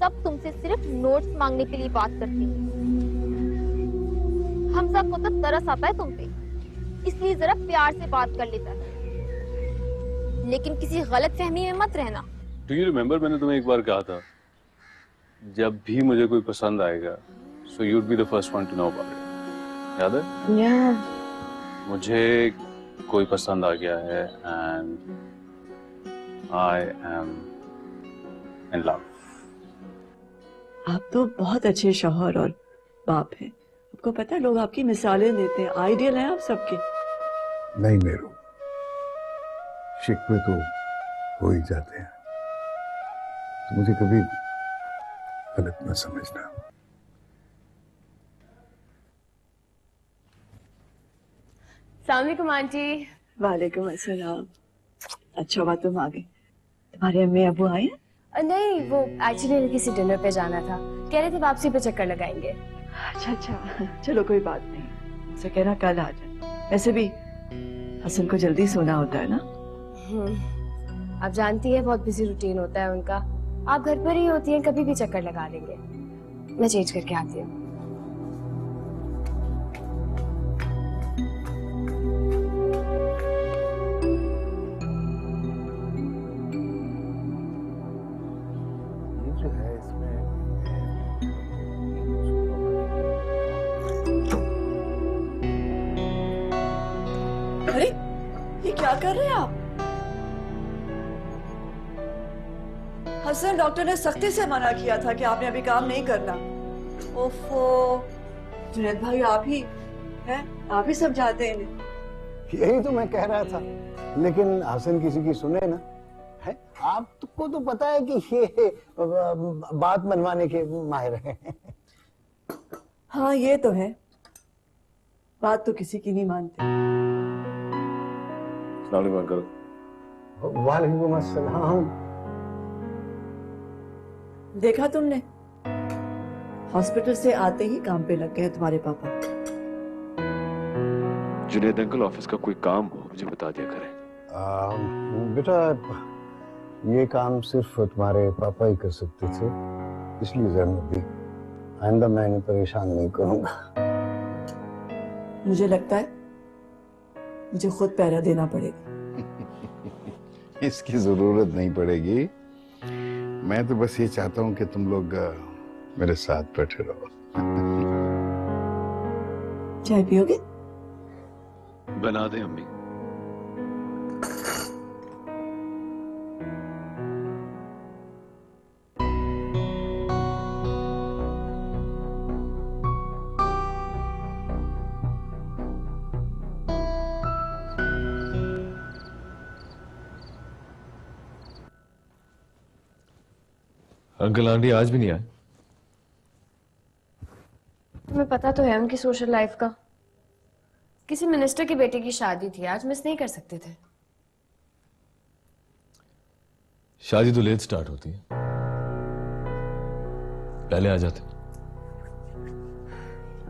सब तुमसे सिर्फ नोट्स मांगने के लिए बात करती हैं। हमजा को तो तरस आता है तुम पे, इसलिए जरा प्यार से बात कर लेता है, लेकिन किसी गलत फहमी में मत रहना। Do you remember मैंने तुम्हें एक बार कहा था, जब भी मुझे कोई पसंद आएगा, so you'd be the first one to know about it. याद है? Yeah. मुझे कोई पसंद आ गया है and I am in love. आप तो बहुत अच्छे शौहर और बाप हैं। आपको पता है, लोग आपकी मिसालें देते हैं, आइडियल हैं आप सबके। नहीं मेरू, शिकवे तो हो ही जाते हैं, तो मुझे कभी गलत न समझना। अस्सलामुअलैकुम आंटी। वालेकुम अस्सलाम। अच्छा हुआ तुम आ गई। तुम्हारे अम्मी अबू आए हैं? नहीं, वो एक्चुअली किसी डिनर पे जाना था, कह रहे थे वापसी पे चक्कर लगाएंगे। अच्छा अच्छा, चलो कोई बात नहीं, उसे कहना कल आ जाए। वैसे भी हसन को जल्दी सोना होता है ना। आप जानती है बहुत बिजी रूटीन होता है उनका। आप घर पर ही होती हैं, कभी भी चक्कर लगा लेंगे। मैं चेंज करके आती हूँ। जो है इसमें अरे ये क्या कर रहे हैं आप? हसन, डॉक्टर ने सख्ती से मना किया था कि आपने अभी काम नहीं करना। ओफो, जुनैद भाई आप ही हैं, आप ही समझाते हैं इन्हें। यही तो मैं कह रहा था, लेकिन हसन किसी की सुने ना। है आपको तो पता है कि ये बात मनवाने के माहिर हैं। हाँ ये तो है, बात तो किसी की नहीं मानते। वालेकुम अस्सलाम। देखा तुमने, हॉस्पिटल से आते ही काम पे लग गए तुम्हारे पापा। जुनैद अंकल, ऑफिस का कोई काम हो मुझे बता दिया करें। बेटा, ये काम सिर्फ तुम्हारे पापा ही कर सकते थे, इसलिए जहमत दी। आइंदा मैं इन्हें परेशान नहीं करूंगा। मुझे लगता है मुझे खुद पहरा देना पड़ेगा। इसकी जरूरत नहीं पड़ेगी। मैं तो बस ये चाहता हूँ कि तुम लोग मेरे साथ बैठे रहो। चाय पियोगे? बना दे अम्मी। अंकल आंटी आज भी नहीं आए? तुम्हें पता तो है उनकी सोशल लाइफ का। किसी मिनिस्टर की बेटे की शादी थी, आज मिस नहीं कर सकते थे। शादी तो लेट स्टार्ट होती है, पहले आ जाते।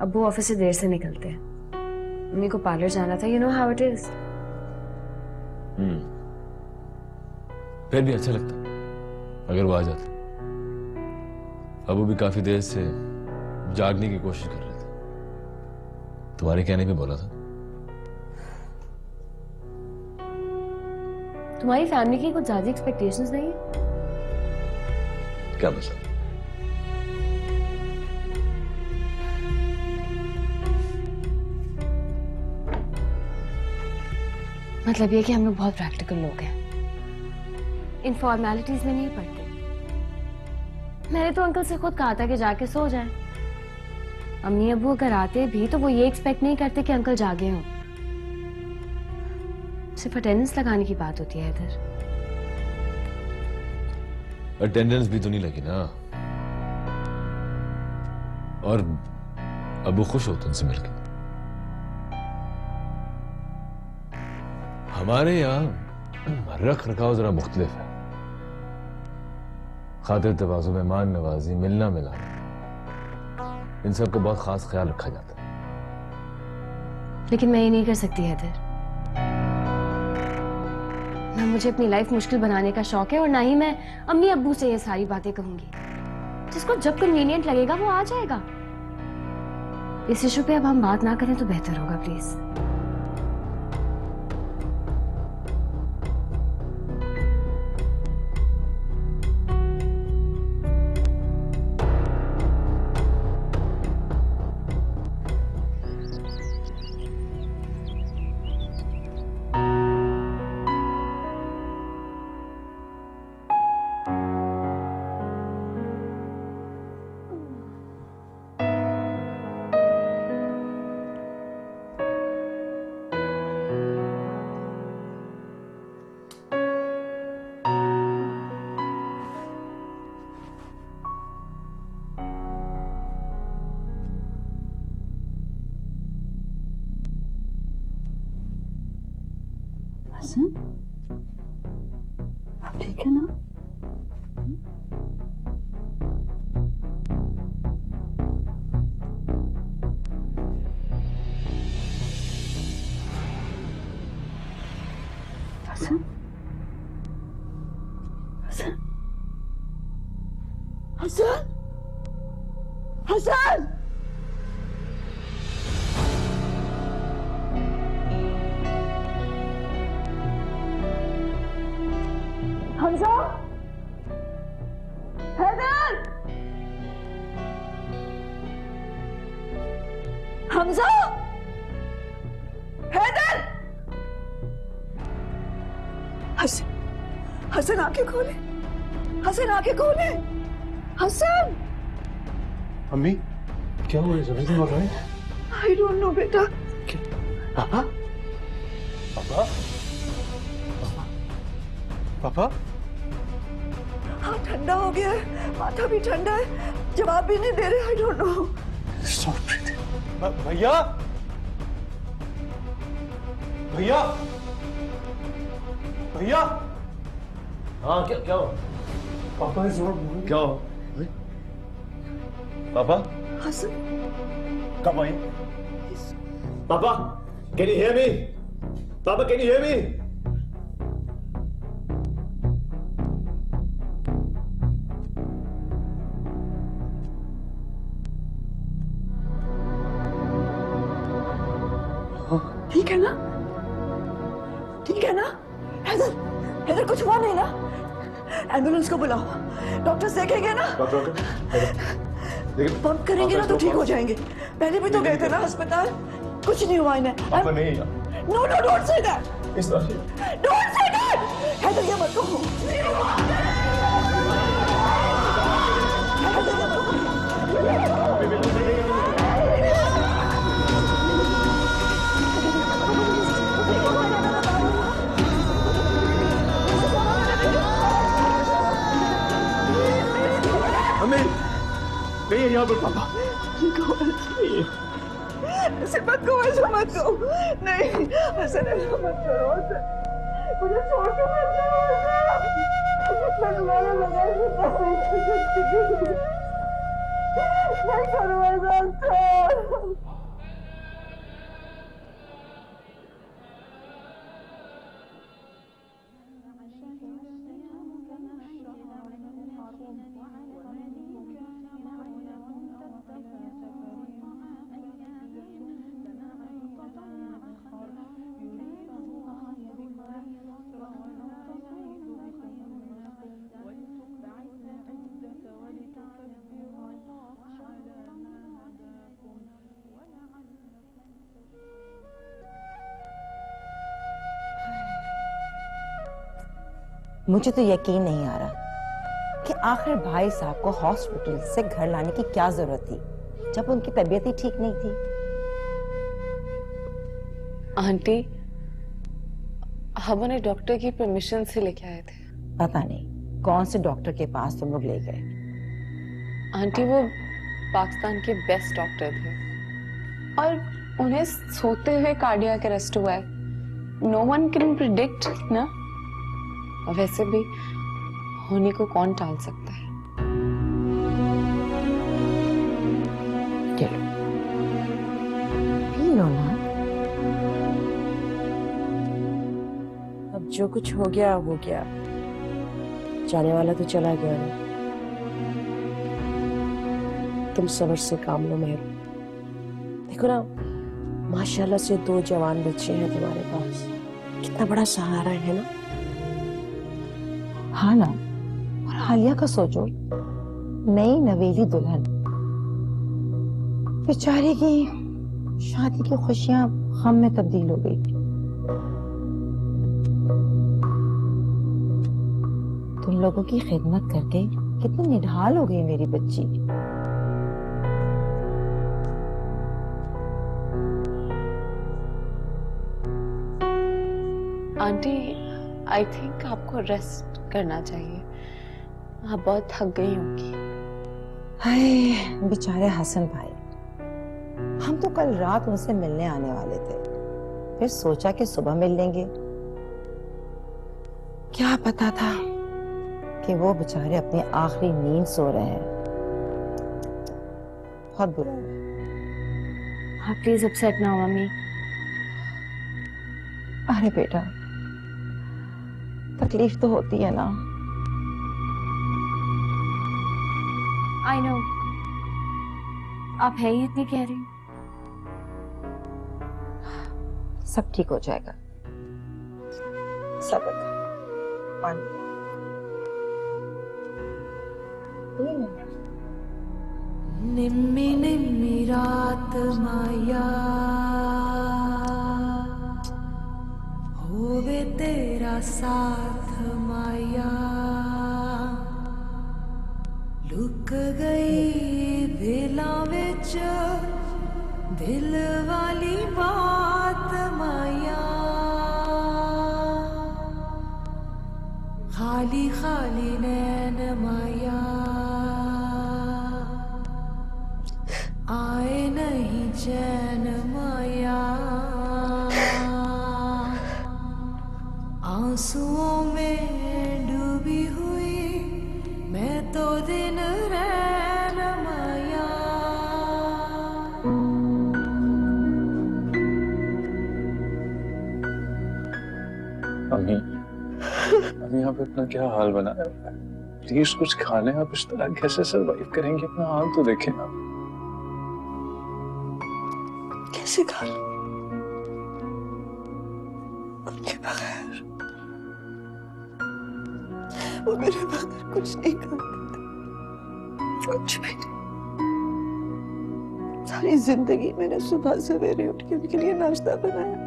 अब्बू ऑफिस से देर से निकलते हैं। मम्मी को पार्लर जाना था, you know how it is. फिर भी अच्छा लगता अगर वो आ जाते। अबू भी काफी देर से जागने की कोशिश कर रहे थे, तुम्हारे कहने पे बोला था। तुम्हारी फैमिली की कुछ ज्यादा एक्सपेक्टेशंस नहीं है? क्या मतलब? मतलब ये कि हम लोग बहुत प्रैक्टिकल लोग हैं, इन फॉर्मेलिटीज में नहीं पड़ते। मैंने तो अंकल से खुद कहा था कि जाके सो जाएं। अम्मी अब्बू अगर आते भी तो वो ये एक्सपेक्ट नहीं करते कि अंकल जागे हों। सिर्फ अटेंडेंस लगाने की बात होती है इधर। अटेंडेंस भी तो नहीं लगी ना, और अबू खुश होते उनसे मिलकर। हमारे यहाँ रख रखाव जरा मुख्तलिफ है। खातिर तवाज़ु, मेहमान नवाजी, मिलना मिलाना, इन सब का बहुत खास ख्याल रखा जाता है। लेकिन मैं ये नहीं कर सकती हैदर। ना मुझे अपनी लाइफ मुश्किल बनाने का शौक है और ना ही मैं अम्मी अब्बू से ये सारी बातें कहूंगी। जिसको जब कन्वीनियंट लगेगा वो आ जाएगा। इस इशू पे अब हम बात ना करें तो बेहतर होगा प्लीज। हसन, आप ठीक है ना? हसन, हसन, हसन, हसन! हमजा, हैदर, हमजा, हैदर, हसन आंखें खोले, हसन आंखें खोले, हसन। अम्मी क्या हुआ? Is everything alright? I don't know बेटा। पापा? पापा? पापा? हाँ, ठंडा हो गया है, माथा भी ठंडा है, जवाब भी नहीं दे रहे। I don't know. Stop breathing. भैया, भैया, भैया। हाँ क्या हुआ? पापा इज नॉट मूविंग। क्या हुआ? पापा हसन, कब आए? पापा कैन यू हियर मी? पापा कैन यू हियर मी? ठीक है ना? ठीक है ना? हैदर, हैदर कुछ हुआ नहीं ना? एम्बुलेंस को बुलाओ, डॉक्टर देखेंगे ना? पंप करेंगे ना तो ठीक हो जाएंगे। पहले भी तो गए थे ना अस्पताल, कुछ नहीं हुआ इन्हें। पापा नहीं। No no, don't say that, don't say that. Haider ये मत कहो। हैदर ये मत कहो। नहीं है यहाँ पर पापा। ऐसे मत कहो, ऐसा मत कहो। नहीं हसन, ऐसा मत करो। मुझे छोड़ के मत जाओ। मैं दोबारा लगा नहीं करूँगा। मुझे तो यकीन नहीं आ रहा कि आखिर भाई साहब को हॉस्पिटल से घर लाने की क्या जरूरत थी जब उनकी तबीयत ही ठीक नहीं थी। आंटी, हम उन्हें डॉक्टर की परमिशन से लेके आए थे। पता नहीं कौन से डॉक्टर के पास तुम लोग ले गए। आंटी, वो पाकिस्तान के बेस्ट डॉक्टर थे और उन्हें सोते हुए कार्डियक अरेस्ट हुआ है। नो वन कैन प्रिडिक्ट ना, और वैसे भी होने को कौन टाल सकता है। चलो पी लो ना। अब जो कुछ हो गया, जाने वाला तो चला गया। तुम सब्र से काम लो मेहरू। देखो ना, माशाल्लाह से 2 जवान बच्चे हैं तुम्हारे पास, कितना बड़ा सहारा है ना। हाँ ना, और हालिया का सोचो, नई नवेली दुल्हन, बेचारी की शादी की खुशियां गम में तब्दील हो गई। तुम लोगों की खिदमत करके कितनी निढाल हो गई मेरी बच्ची। आंटी, आई थिंक आपको रेस्ट करना चाहिए, आप बहुत थक गई होंगी। हाय बेचारे हसन भाई, हम तो कल रात उनसे मिलने आने वाले थे, फिर सोचा कि सुबह मिल लेंगे। क्या पता था कि वो बेचारे अपनी आखिरी नींद सो रहे हैं। बहुत बुरा हुआ। आप प्लीज अपसेट ना हो मम्मी। अरे बेटा, तकलीफ तो होती है ना। आई नो, आप है ही इतनी कह रही। सब ठीक हो जाएगा, सब्र कर, मान लो। निम्मी निम्मी रात माया होवे तेरा साथ माया, लुक गई दिला विच दिल वाली बात माया, खाली खाली नैन माया, आए नहीं चैन माया, आंसुओं में डूबी हुई मैं तो दिन रैन माया। अभी यहाँ पे अपना क्या हाल बनाया है? प्लीज कुछ खा लें। आप इस तरह कैसे सरवाइव करेंगे? अपना हाल तो देखें ना। कैसे खा लूं? उनके बगैर, वो मेरे बगैर कुछ नहीं करते, कुछ भी नहीं। सारी जिंदगी मैंने सुबह सवेरे उठ के उनके लिए नाश्ता बनाया,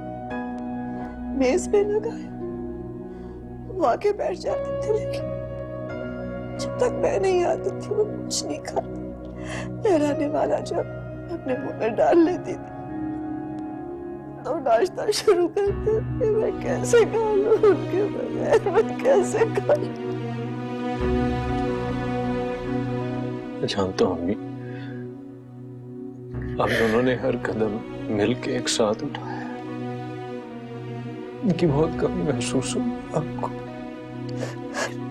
मेज पे लगाया, वो आके बैठ जाते थे, लेकिन जब तक मैं नहीं आती थी वो कुछ नहीं खाते। लहराने वाला जब अपने मुंह में डाल लेती थी तो नाश्ता शुरू करते थे। मैं कैसे खा लूं उनके बगैर? मैं कैसे खा लूं? जानता हूँ अम्मी, आप दोनों ने हर कदम मिलके एक साथ उठाया है। इनकी बहुत कमी महसूस हुई आपको,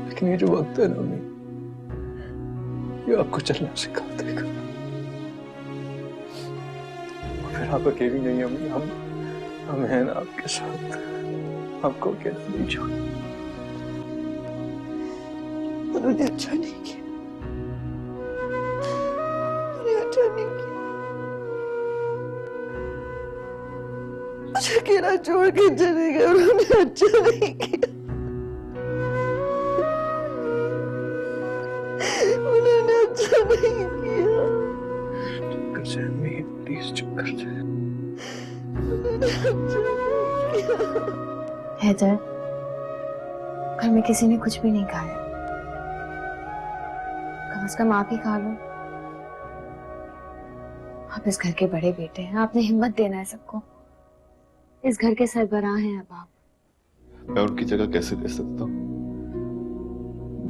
लेकिन ये जो वक्त है ना अम्मी, ये आपको चलना सिखा देगा। और फिर आप अकेली नहीं अम्मी, हम हैं ना आपके साथ। आपको अकेला नहीं छोड़। उन्होंने अच्छा नहीं किया, उन्होंने अच्छा नहीं किया। मुझे अकेला छोड़ के चले गए, उन्होंने अच्छा नहीं किया। उन्होंने अच्छा नहीं किया। चुप कर जाए अम्मी, प्लीज चुप कर जाए। हैदर, घर में किसी ने कुछ भी नहीं खाया, कम से कम आप ही खा लो। आप इस घर के बड़े बेटे हैं, आपने हिम्मत देना है सबको। इस घर के सरबराह हैं अब आप। मैं उनकी जगह कैसे दे सकता हूँ?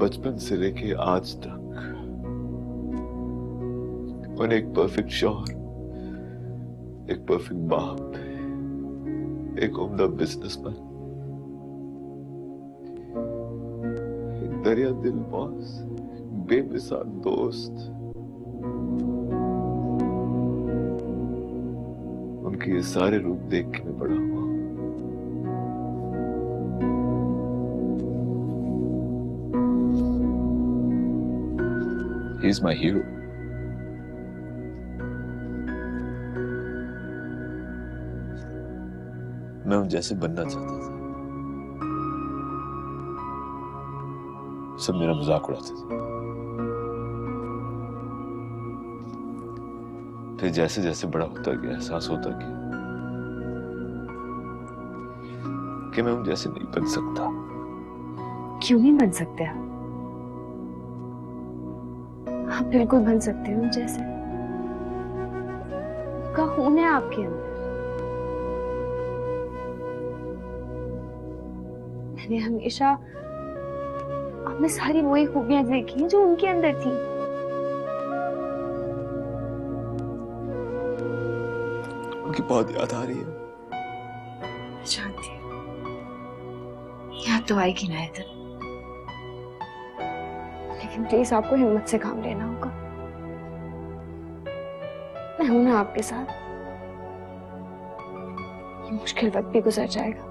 बचपन से लेके आज तक उन्हें एक परफेक्ट शौहर, एक परफेक्ट बाप, एक उम्दा बिजनेसमैन, एक दरिया दिल बॉस, बेमिसाल दोस्त, उनके ये सारे रूप देख के मैं बड़ा हुआ। He is my hero. मैं उन जैसे बनना चाहता था। सब मेरा मजाक उड़ाते थे। फिर जैसे जैसे बड़ा होता गया एहसास होता गया कि मैं उन जैसे नहीं बन सकता। क्यों नहीं बन सकते आप बिल्कुल बन सकते हो जैसे का खून है आपके अंदर। मैंने हमेशा आप में सारी वही खूबियां देखी हैं जो उनके अंदर थी। उनकी बहुत याद आ रही है। मैं जानती हूँ याद तो आएगी ना इधर, लेकिन प्लीज आपको हिम्मत से काम लेना होगा। मैं हूं ना आपके साथ। ये मुश्किल वक्त भी गुजर जाएगा।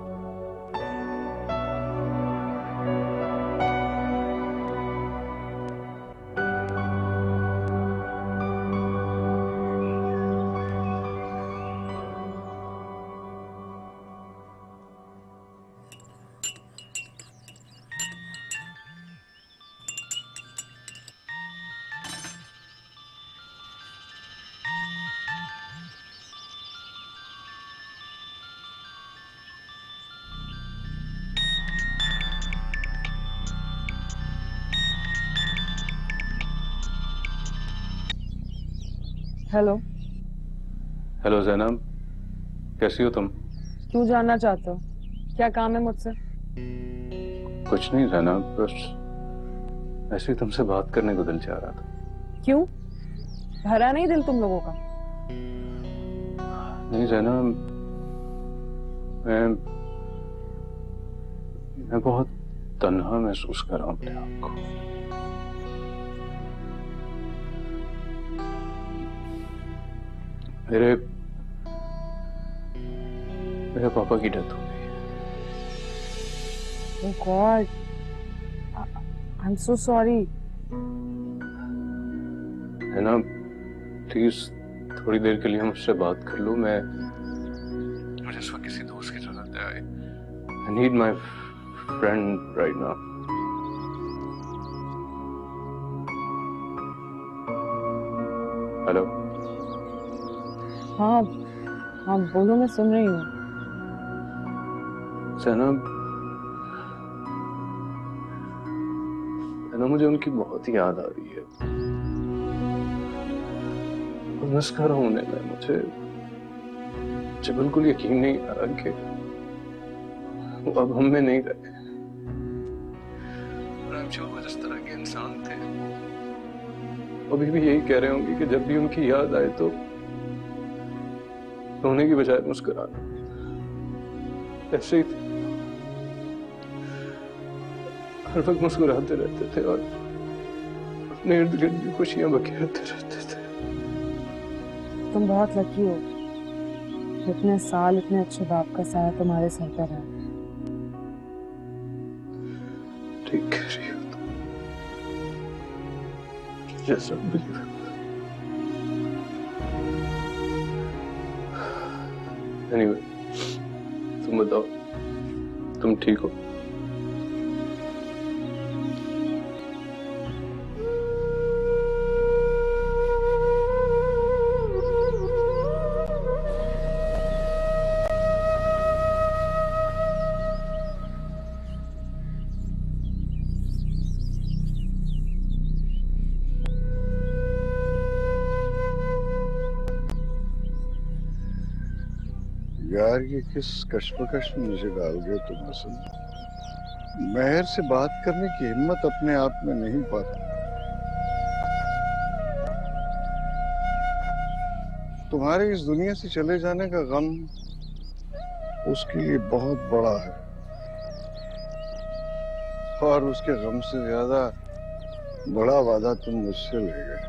हेलो। हेलो जैनब, कैसी हो तुम? क्यों जानना चाहते हो? क्या काम है मुझसे? कुछ नहीं जैनब, बस ऐसे ही तुमसे बात करने को दिल चाह रहा था। क्यों? भरा नहीं दिल तुम लोगों का? नहीं जैनब, मैं बहुत तन्हा महसूस कर रहा हूँ अपने आप को। मेरे पापा की डेथ हो गई है। Oh God, I'm so sorry. है ना, प्लीज थोड़ी देर के लिए मुझसे बात कर लो। मुझे इस वक्त किसी दोस्त की जरूरत है। I need my friend right now. Hello. हाँ हाँ बोलो, मैं सुन रही हूँ। जैनब, मुझे उनकी बहुत ही याद आ रही है। मिस कर रहा हूं उन्हें मैं। मुझे बिल्कुल यकीन नहीं आ रहा कि वो अब हम में नहीं रहे। वो जिस तरह के इंसान थे, अभी भी यही कह रहे होंगे कि जब भी उनकी याद आए तो रोने की बजाय मुस्कुराना। ऐसे ही थे, हर वक्त मुस्कुराते रहते थे और अपने इर्द गिर्द भी खुशियां बखेरते रहते थे। तुम बहुत लकी हो, इतने साल इतने अच्छे बाप का साया तुम्हारे सर पर है। ठीक कह रही हो तुम। जैसा बिल्कुल। एनीवे, तुम बताओ, तुम ठीक हो? यार ये किस कश्मकश में मुझे डाल गए तुम हसन। महर से बात करने की हिम्मत अपने आप में नहीं पाता। तुम्हारे इस दुनिया से चले जाने का गम उसके लिए बहुत बड़ा है, और उसके गम से ज्यादा बड़ा वादा तुम मुझसे ले गए।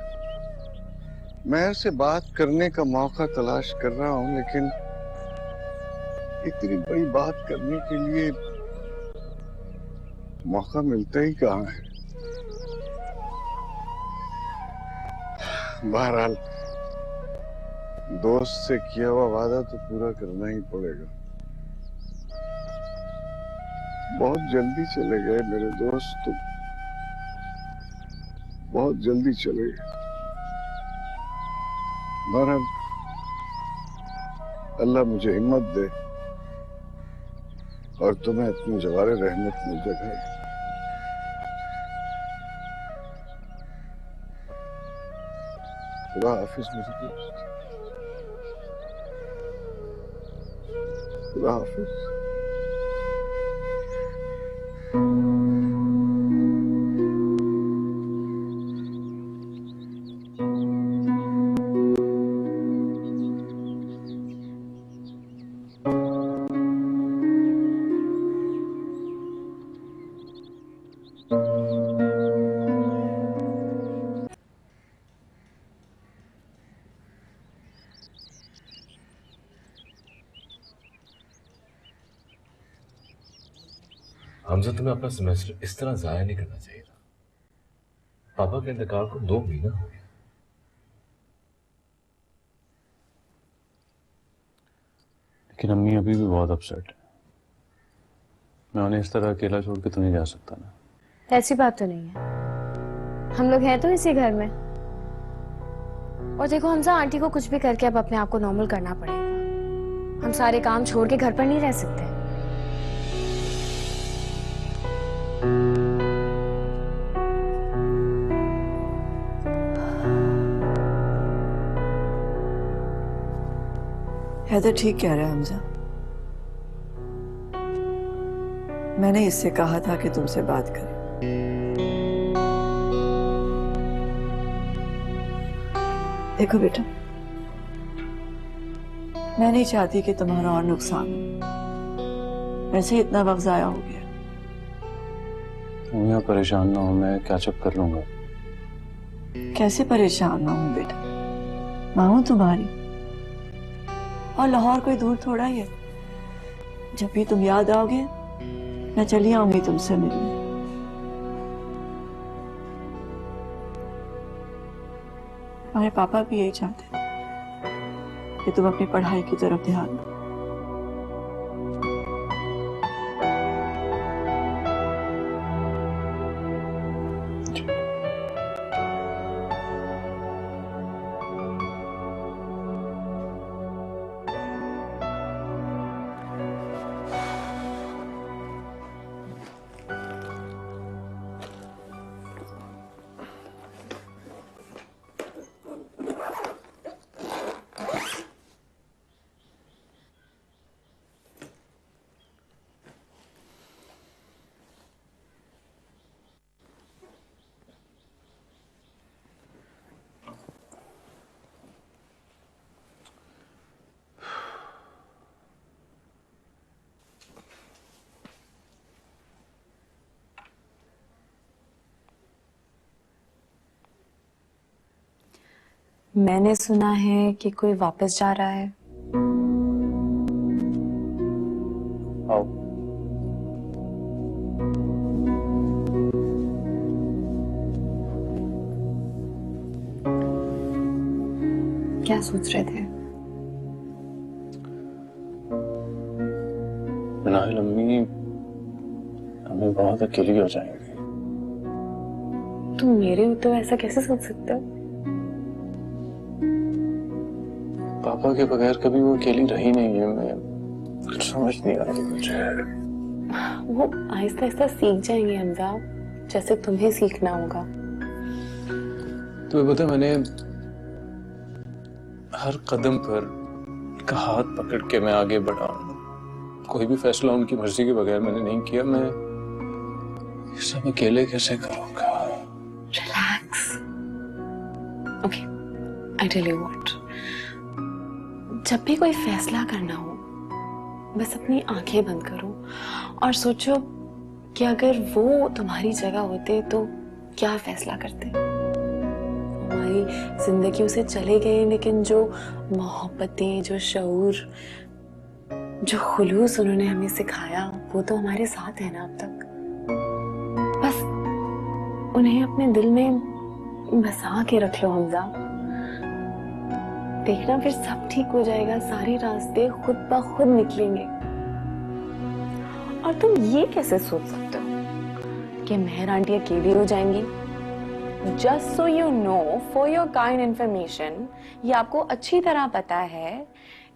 महर से बात करने का मौका तलाश कर रहा हूं, लेकिन इतनी बड़ी बात करने के लिए मौका मिलता ही कहाँ है। बहरहाल दोस्त से किया हुआ वादा तो पूरा करना ही पड़ेगा। बहुत जल्दी चले गए मेरे दोस्त, तुम बहुत जल्दी चले गए। बहरहाल अल्लाह मुझे हिम्मत दे और तुम्हें अपनी जवारे रहमत में जगाए। खुदा हाफिज मेरे दोस्त, खुदा हाफिज। हमजा, तुम्हें अपना सेमेस्टर इस तरह जाया नहीं करना चाहिए था। पापा के इंतकाल को 2 महीना हो गया। लेकिन अम्मी अभी भी बहुत अपसेट है। मैं उन्हें इस तरह अकेला छोड़ के तो नहीं जा सकता ना। ऐसी बात तो नहीं है, हम लोग हैं तो इसी घर में। और देखो हमजा, आंटी को कुछ भी करके अब अपने आप को नॉर्मल करना पड़ेगा। हम सारे काम छोड़ के घर पर नहीं रह सकते। हैदर ठीक कह रहा है हमजा। मैंने इससे कहा था कि तुमसे बात करे। देखो बेटा, मैं नहीं चाहती कि तुम्हारा और नुकसान हो। वैसे ही इतना वक्त जाया हो गया। तुम यहाँ परेशान ना हो, मैं कैचअप कर लूंगा। कैसे परेशान ना हूं बेटा, मां हूं तुम्हारी। और लाहौर कोई दूर थोड़ा ही है। जब भी तुम याद आओगे मैं चली आऊंगी तुमसे मिलने। हमारे पापा भी यही चाहते हैं कि तुम अपनी पढ़ाई की तरफ ध्यान दो। मैंने सुना है कि कोई वापस जा रहा है। आओ। क्या सोच रहे थे? नाहिल, अम्मी हमें बहुत अकेली हो जाएंगी। तुम मेरे होते हो ऐसा कैसे सोच सकते हो? पापा के बगैर कभी वो अकेली रही नहीं है। मैं कुछ समझ नहीं आ रही मुझे। वो आहिस्ता आहिस्ता सीख जाएंगे हमजा, जैसे तुम्हें सीखना होगा। तुम्हें पता है, मैंने हर कदम पर उनका हाथ पकड़ के मैं आगे बढ़ा। कोई भी फैसला उनकी मर्जी के बगैर मैंने नहीं किया। मैं ये सब अकेले कैसे करूंगा? Relax. Okay, I tell you what, जब भी कोई फैसला करना हो बस अपनी आंखें बंद करो और सोचो कि अगर वो तुम्हारी जगह होते तो क्या फैसला करते। हमारी जिंदगियों से चले गए, लेकिन जो मोहब्बतें, जो शऊर, जो खुलूस उन्होंने हमें सिखाया वो तो हमारे साथ है ना अब तक। बस उन्हें अपने दिल में बसा के रख लो हमजा। देखना फिर सब ठीक हो जाएगा, सारे रास्ते खुद ब खुद निकलेंगे। और तुम ये कैसे सोच सकते हो कि मेहर आंटी अकेली हो जाएंगी? Just so you know, for your kind information, ये आपको अच्छी तरह पता है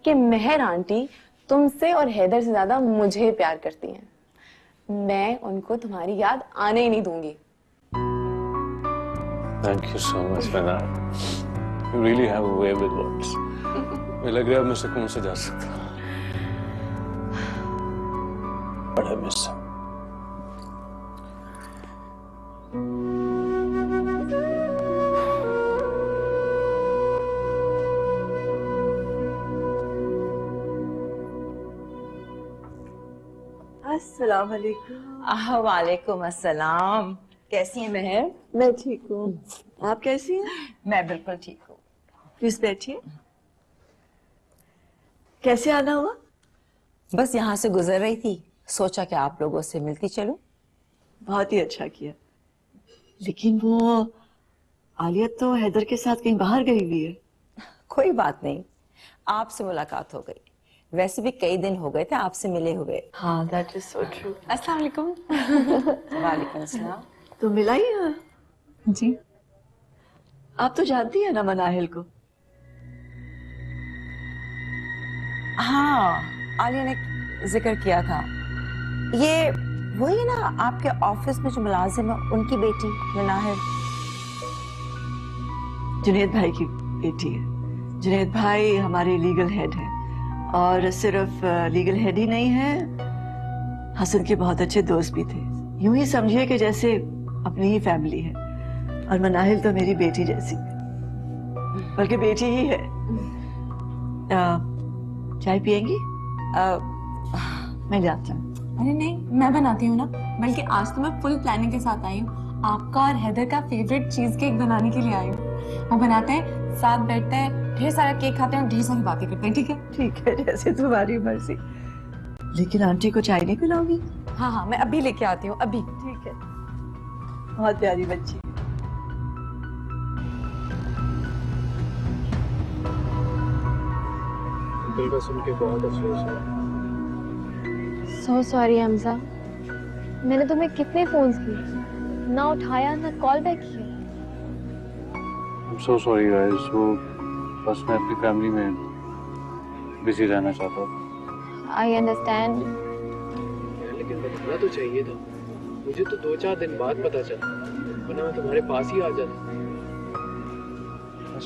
कि मेहर आंटी तुमसे और हैदर से ज्यादा मुझे प्यार करती हैं। मैं उनको तुम्हारी याद आने ही नहीं दूंगी। Thank you so much, Rana. You really have a way with words. मुझे लग रहा है मैं सुकून से जा सकता हूँ। But I miss him. अस्सलाम वालेकुम। वालेकुम अस्सलाम। कैसी हैं मेहर? मैं ठीक हूँ, आप कैसी हैं? मैं बिल्कुल ठीक हूँ। प्लीज बैठिए। कैसे आना हुआ? बस यहाँ से गुजर रही थी, सोचा कि आप लोगों से मिलती चलूं। बहुत ही अच्छा किया। लेकिन वो आलिया तो हैदर के साथ कहीं बाहर गई हुई है। कोई बात नहीं, आपसे मुलाकात हो गई। वैसे भी कई दिन हो गए थे आपसे मिले हुए। हाँ, दैट इज सो ट्रू। अस्सलाम वालेकुम। वालेकुम अस्सलाम। तो मिला ही है? जी। आप तो जानती है ना मनाहिल को? हाँ, आलिया ने जिक्र किया था। ये वही ना आपके ऑफिस में जो मुलाजिम है, उनकी बेटी मनाहिल? जुनैद भाई की बेटी है। जुनैद भाई हमारे लीगल हेड है, और सिर्फ लीगल हेड ही नहीं है, हसन के बहुत अच्छे दोस्त भी थे। यूं ही समझिए कि जैसे अपनी ही फैमिली है। और मनाहिल तो मेरी बेटी जैसी, बल्कि बेटी ही है। चाय पियेंगी? मैं जाती हूँ। अरे नहीं, मैं बनाती हूँ ना। बल्कि आज तो मैं फुल प्लानिंग के साथ आई हूँ। आपका और हैदर का फेवरेट चीज केक बनाने के लिए आई हूँ। वो बनाते हैं, साथ बैठते हैं, ढेर सारा केक खाते हैं और ढेर सारी बातें करते हैं। ठीक है? ठीक है, जैसे तुम्हारी मर्जी। लेकिन आंटी को चाय नहीं पिलाओगी? हाँ हाँ, मैं अभी लेके आती हूँ, अभी। ठीक है, बहुत प्यारी बच्ची। दिल का सुन के बहुत अफसोस है। सो सॉरी हमजा, मैंने तुम्हें कितने फोन्स किए, ना उठाया ना कॉल बैक किया। I'm so sorry guys, वो बस मैं अपनी फैमिली में बिजी रहना चाहता हूँ। I understand. लेकिन बताना तो चाहिए था। मुझे तो 2-4 दिन बाद पता चला, वरना मैं तुम्हारे पास ही आ जाता।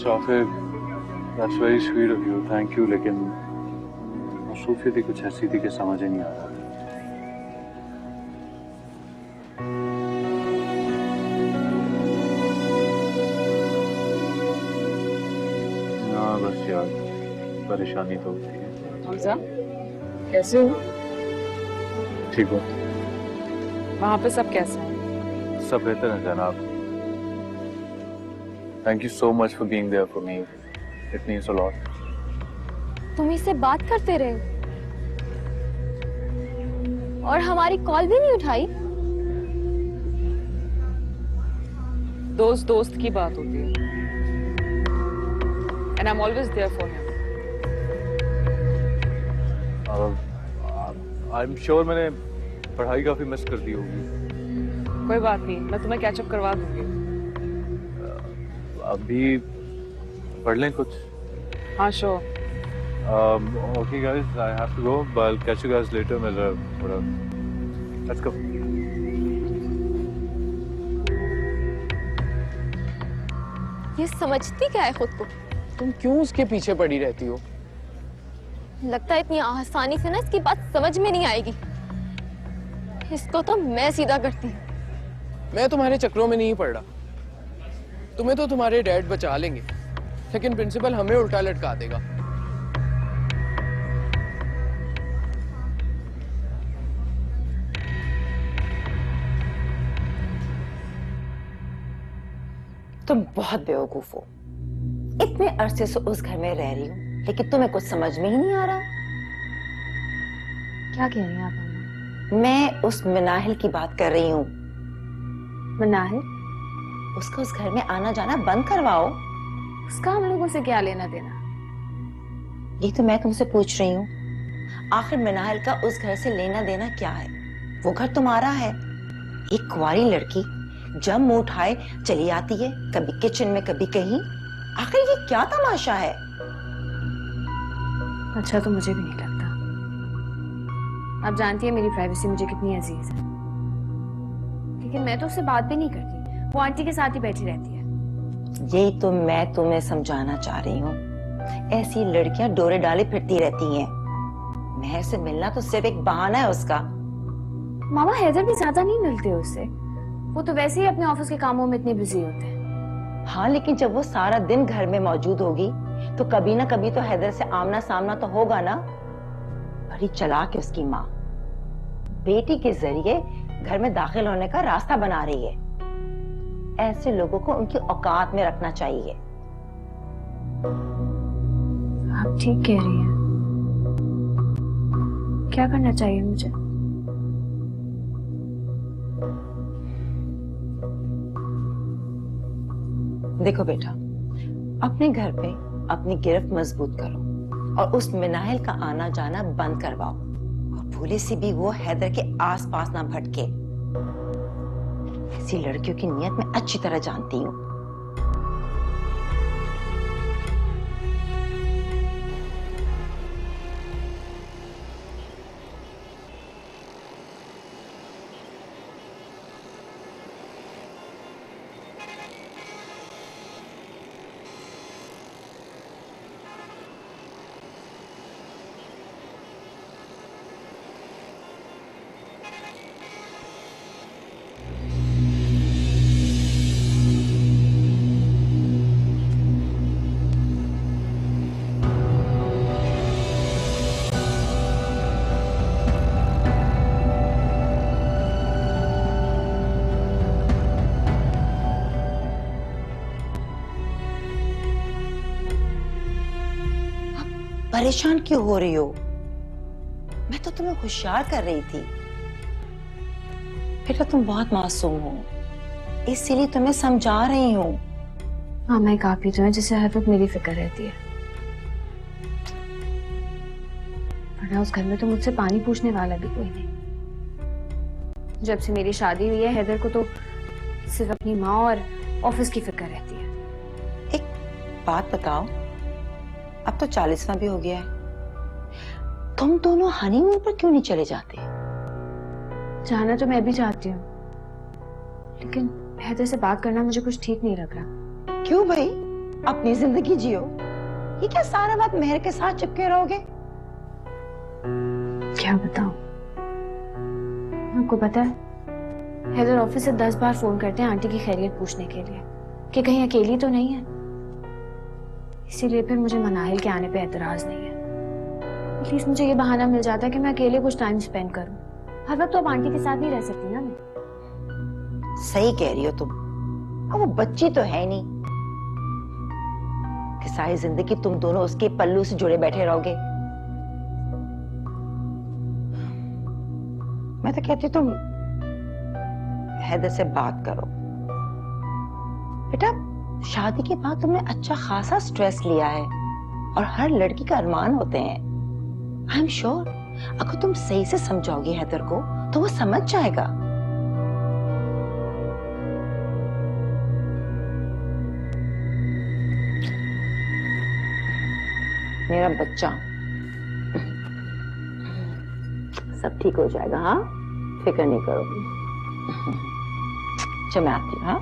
Safir, that's very sweet of you, thank you, लेकिन मसरूफियत ही कुछ ऐसी थी कि समझ ही नहीं आ रहा। बस यार, परेशानी तो होती है। हमजा, कैसे हो? ठीक हो? वहाँ पे सब कैसे हैं? सब बेहतर है जनाब। Thank you so much for being there for me. It means a lot. तुम इससे बात करते रहे और हमारी कॉल भी नहीं उठाई। दोस्त दोस्त की बात होती है। And I'm always there for him. I'm sure मैंने पढ़ाई काफी मिस कर दी होगी। कोई बात नहीं, मैं तुम्हें कैचअप करवा दूंगी। अभी पढ़ लें कुछ? हाँ sure. Okay guys, I have to go, but I'll catch you guys later. मैं जरा थोड़ा, let's go. ये समझती क्या है खुद को? तुम क्यों उसके पीछे पड़ी रहती हो? लगता है इतनी आसानी से ना इसकी बात समझ में नहीं आएगी। इसको तो मैं सीधा करती हूँ। मैं तुम्हारे चक्रों में नहीं पड़ रहा। तुम्हें तो तुम्हारे डैड बचा लेंगे, लेकिन प्रिंसिपल हमें उल्टा लटका देगा। तुम बहुत बेवकूफ हो। इतने अरसे से उस घर में रह रही हूँ, लेकिन तुम्हें कुछ समझ में ही नहीं आ रहा। क्या कह रही हैं आप? मैं उस मनाहिल की बात कर रही हूँ। मनाहिल? उसका उस घर में आना जाना बंद करवाओ। उसका हम लोगों से क्या लेना देना? ये तो मैं तुमसे पूछ रही हूँ, आखिर मनाहिल का उस घर से लेना देना क्या है? वो घर तुम्हारा है। एक कुंवारी लड़की जब मुंह उठाए चली आती है, कभी किचन में कभी कहीं। आखिर ये क्या तमाशा है? अच्छा तो मुझे भी नहीं लगता। आप जानती है मेरी प्राइवेसी मुझे कितनी अजीज है, लेकिन मैं तो उससे बात भी नहीं करती, वो आंटी के साथ ही बैठी रहती है। यही तो मैं तुम्हें समझाना चाह रही हूँ। ऐसी लड़कियां डोरे डाले फिरती रहती हैं। मेहर से मिलना तो सिर्फ एक बहाना है उसका। मामा हैदर भी ज्यादा नहीं मिलते उससे, वो तो वैसे ही अपने ऑफिस के कामों में इतने बिजी होते हैं। हाँ, लेकिन जब वो सारा दिन घर में मौजूद होगी तो कभी ना कभी तो हैदर से आमना सामना तो होगा ना। बड़ी चालाक है उसकी माँ, बेटी के जरिए घर में दाखिल होने का रास्ता बना रही है। ऐसे लोगों को उनकी औकात में रखना चाहिए। आप ठीक कह रही हैं। क्या करना चाहिए मुझे? देखो बेटा, अपने घर पे अपनी गिरफ्त मजबूत करो और उस मिनाहिल का आना जाना बंद करवाओ, और भूले से भी वो हैदर के आसपास ना भटके। ऐसी लड़कियों की नीयत मैं अच्छी तरह जानती हूँ। परेशान क्यों हो रही हो? मैं तो तुम्हें होशियार कर रही थी। बेटा तुम बहुत मासूम हो, इसीलिए तुम्हें समझा रही हूँ। हाँ, मैं काफी तो है जिसे हर वक्त मेरी फिक्र रहती है, वरना उस घर में तो मुझसे पानी पूछने वाला भी कोई नहीं। जब से मेरी शादी हुई है हैदर को तो सिर्फ अपनी माँ और ऑफिस की फिक्र रहती है। एक बात बताओ, अब तो 40वां भी हो गया है, तुम दोनों हनीमून पर क्यों नहीं चले जाते? जाना तो मैं भी चाहती हूँ, लेकिन हैदर से बात करना मुझे कुछ ठीक नहीं लग रहा। क्यों भाई, अपनी जिंदगी जियो। ये क्या सारा वक्त मेहर के साथ चिपके रहोगे? क्या बताऊं? आपको पता है हैदर ऑफिस से 10 बार फोन करते हैं आंटी की खैरियत पूछने के लिए कि कहीं अकेली तो नहीं है। इसीलिए फिर मुझे मनाहिल के आने पे एतराज नहीं है। एटलीस्ट मुझे ये बहाना मिल जाता है कि मैं अकेले कुछ टाइम स्पेंड करूं। हर वक्त तो अब आंटी के साथ नहीं रह सकती ना मैं। सही कह रही हो तुम, अब वो बच्ची तो है नहीं कि सारी जिंदगी तुम दोनों उसके पल्लू से जुड़े बैठे रहोगे। मैं तो कहती हूँ तुम हैदर से बात करो। बेटा शादी के बाद तुमने अच्छा खासा स्ट्रेस लिया है और हर लड़की का अरमान होते हैं। आई एम श्योर अगर तुम सही से समझाओगे हैदर को तो वो समझ जाएगा। मेरा बच्चा, सब ठीक हो जाएगा। हाँ, फिक्र नहीं करो। चल मैं आती हूँ। हाँ,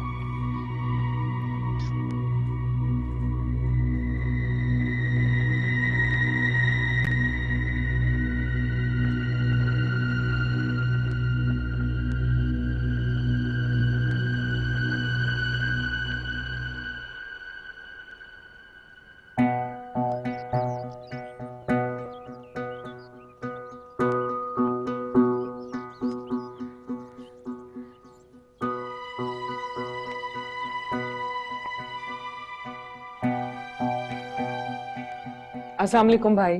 अस्सलाम वालेकुम भाई।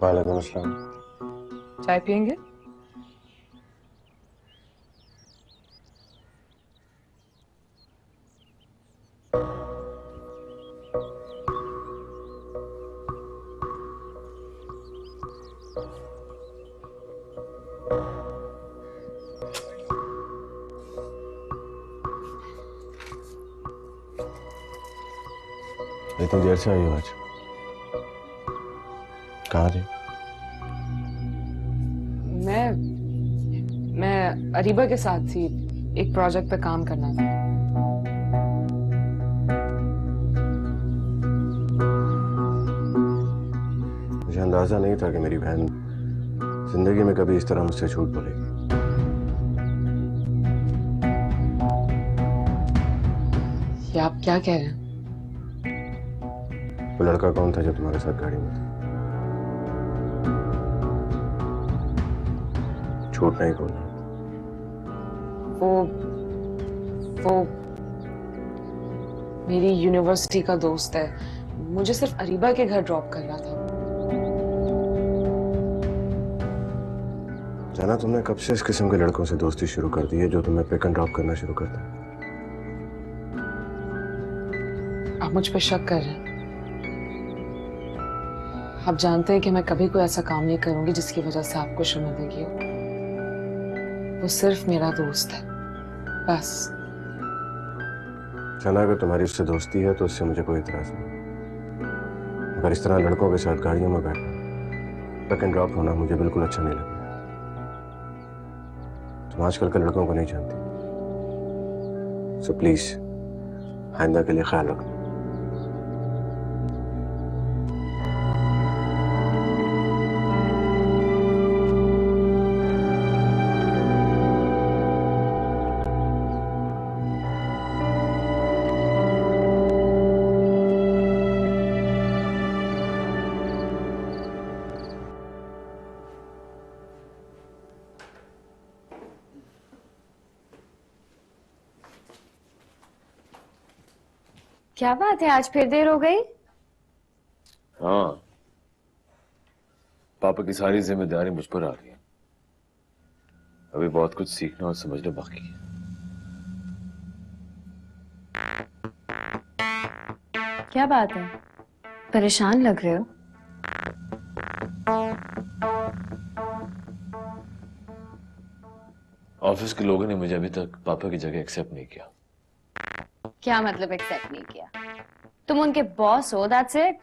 वालेकुम अस्सलाम। चाय पियेंगे? इतनी देर से आई हो आज? कहाँ थे? मैं अरीबा के साथ थी, एक प्रोजेक्ट पे काम करना था। मुझे अंदाजा नहीं था कि मेरी बहन जिंदगी में कभी इस तरह मुझसे झूठ बोलेगी। ये आप क्या कह रहे हैं? वो लड़का कौन था जो तुम्हारे साथ गाड़ी में था? झूठ नहीं बोलना। वो मेरी यूनिवर्सिटी का दोस्त है, मुझे सिर्फ अरीबा के घर ड्रॉप कर रहा था। जाना, तुमने कब से इस किस्म के लड़कों से दोस्ती शुरू कर दी है जो तुम्हें पिक एंड ड्रॉप करना शुरू करते हैं? आप मुझ पे शक कर रहे हैं? आप जानते हैं कि मैं कभी कोई ऐसा काम नहीं करूंगी जिसकी वजह से आपको शर्मिंदगी हो। वो सिर्फ मेरा दोस्त है, बस। जाना, अगर तुम्हारी उससे दोस्ती है तो उससे मुझे कोई इतराज नहीं, मगर इस तरह लड़कों के साथ गाड़ियों में बैठना, पिक एंड ड्रॉप होना मुझे बिल्कुल अच्छा नहीं लगता। तुम आजकल के लड़कों को नहीं जानती, सो प्लीज आइंदा के लिए ख्याल रखना। क्या बात है, आज फिर देर हो गई? हाँ, पापा की सारी जिम्मेदारी मुझ पर आ रही है। अभी बहुत कुछ सीखना और समझना बाकी है। क्या बात है, परेशान लग रहे हो? ऑफिस के लोगों ने मुझे अभी तक पापा की जगह एक्सेप्ट नहीं किया। क्या मतलब एक्सेप्ट नहीं किया? तुम उनके बॉस हो, दैट्स इट।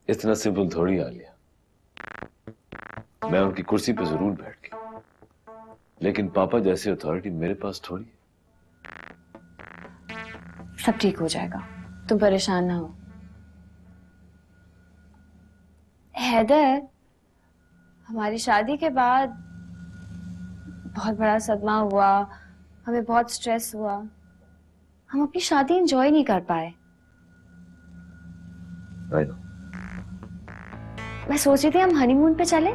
इतना सिंपल थोड़ी आ लिया। मैं उनकी कुर्सी पे जरूर बैठ गया, लेकिन पापा जैसी अथॉरिटी मेरे पास थोड़ी है। सब ठीक हो जाएगा, तुम परेशान ना हो। हैदर, हमारी शादी के बाद बहुत बड़ा सदमा हुआ, हमें बहुत स्ट्रेस हुआ, हम अपनी शादी एंजॉय नहीं कर पाए। I know. मैं सोच रही थी हम हनीमून पे चले।